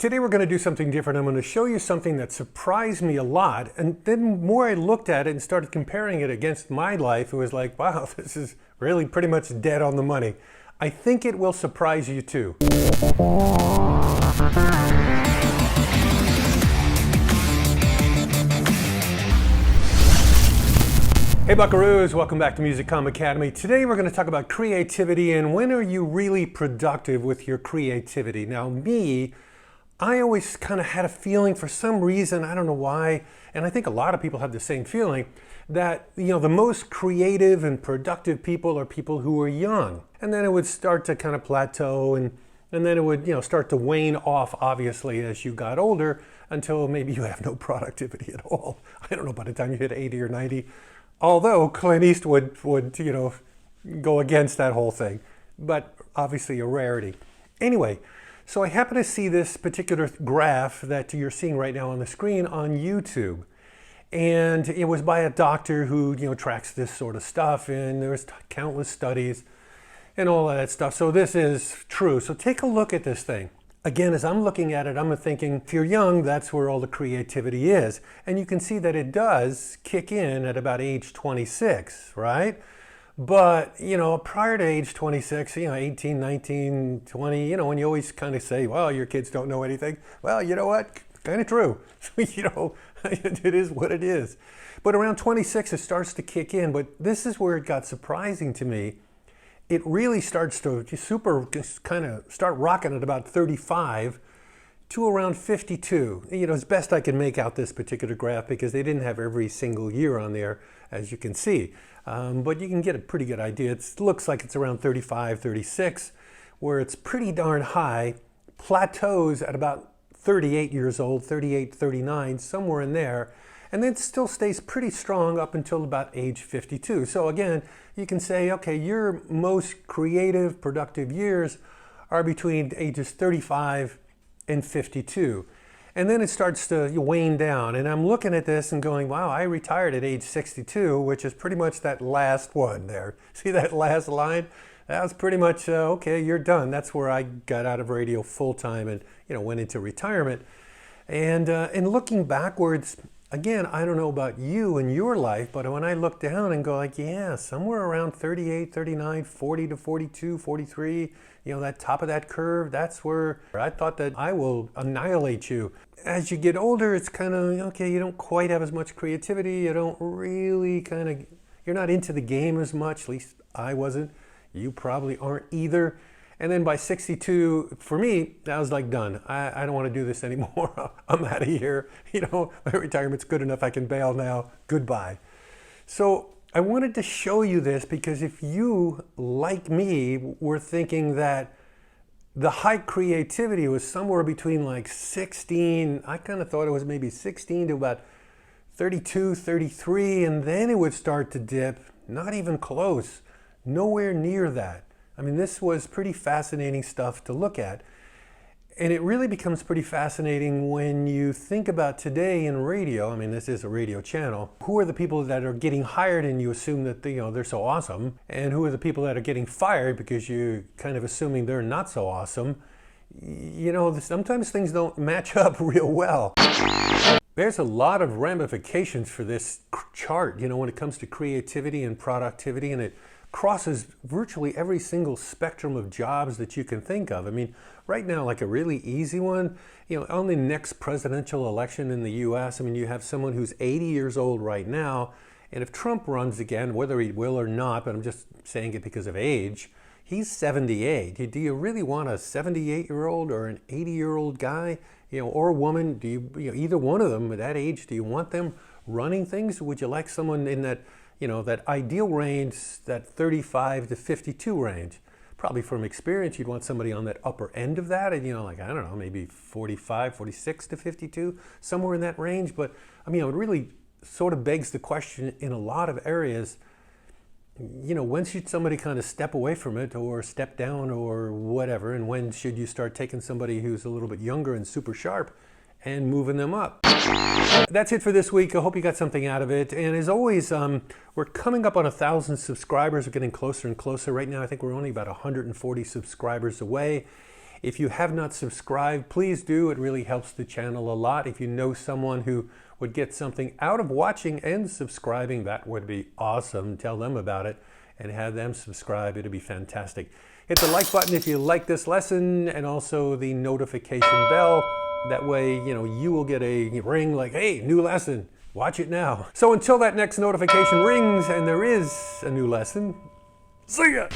Today we're going to do something different. I'm going to show you something that surprised me a lot, and then the more I looked at it and started comparing it against my life, it was like, wow, this is really pretty much dead on the money. I think it will surprise you too. Hey Buckaroos, welcome back to Music.com Academy. Today we're going to talk about creativity and when are you really productive with your creativity. Now I always kind of had a feeling for some reason, I don't know why, and I think a lot of people have the same feeling, that the most creative and productive people are people who are young. And then it would start to kind of plateau and then it would start to wane off obviously as you got older until maybe you have no productivity at all. I don't know, by the time you hit 80 or 90. Although Clint Eastwood would go against that whole thing, but obviously a rarity. Anyway, so I happen to see this particular graph that you're seeing right now on the screen on YouTube. And it was by a doctor who tracks this sort of stuff, and there's countless studies and all of that stuff. So this is true. So take a look at this thing. Again, as I'm looking at it, I'm thinking, if you're young, that's where all the creativity is. And you can see that it does kick in at about age 26, right? But, prior to age 26, 18, 19, 20, when you always kind of say, well, your kids don't know anything. Well, you know what? Kind of true. It is what it is. But around 26, it starts to kick in. But this is where it got surprising to me. It really starts to kind of start rocking at about 35 to around 52. As best I can make out this particular graph because they didn't have every single year on there, as you can see. But you can get a pretty good idea. It looks like it's around 35, 36, where it's pretty darn high, plateaus at about 38 years old, 38, 39, somewhere in there, and then still stays pretty strong up until about age 52. So again, you can say, okay, your most creative, productive years are between ages 35 and 52. And then it starts to wane down. And I'm looking at this and going, wow, I retired at age 62, which is pretty much that last one there. See that last line? That was pretty much, okay, you're done. That's where I got out of radio full time and went into retirement. And looking backwards, again, I don't know about you and your life, but when I look down and go like, yeah, somewhere around 38, 39, 40 to 42, 43, that top of that curve, that's where I thought that I will annihilate you. As you get older, it's kind of, okay, you don't quite have as much creativity. You don't really you're not into the game as much, at least I wasn't. You probably aren't either. And then by 62, for me, that was like done. I don't want to do this anymore. I'm out of here. My retirement's good enough. I can bail now. Goodbye. So I wanted to show you this because if you, like me, were thinking that the high creativity was somewhere between like 16, I kind of thought it was maybe 16 to about 32, 33, and then it would start to dip. Not even close. Nowhere near that. I mean, this was pretty fascinating stuff to look at. And it really becomes pretty fascinating when you think about today in radio. I mean, this is a radio channel. Who are the people that are getting hired and you assume that they're so awesome? And who are the people that are getting fired because you're kind of assuming they're not so awesome? Sometimes things don't match up real well. There's a lot of ramifications for this chart, when it comes to creativity and productivity, and it crosses virtually every single spectrum of jobs that you can think of. I mean, right now, like a really easy one, on the next presidential election in the US, I mean, you have someone who's 80 years old right now, and if Trump runs again, whether he will or not, but I'm just saying it because of age, he's 78. Do you really want a 78-year-old or an 80-year-old guy, or woman? Do you, either one of them at that age, do you want them running things? Would you like someone in that that ideal range, that 35 to 52 range? Probably from experience, you'd want somebody on that upper end of that, and I don't know, maybe 45, 46 to 52, somewhere in that range. But I mean, it really sort of begs the question in a lot of areas, when should somebody kind of step away from it or step down or whatever, and when should you start taking somebody who's a little bit younger and super sharp and moving them up? That's it for this week. I hope you got something out of it. And as always, we're coming up on 1,000 subscribers. We're getting closer and closer. Right now, I think we're only about 140 subscribers away. If you have not subscribed, please do. It really helps the channel a lot. If you know someone who would get something out of watching and subscribing, that would be awesome. Tell them about it and have them subscribe. It'd be fantastic. Hit the like button if you like this lesson, and also the notification bell. That way, you will get a ring like, hey, new lesson, watch it now. So until that next notification rings and there is a new lesson, see ya!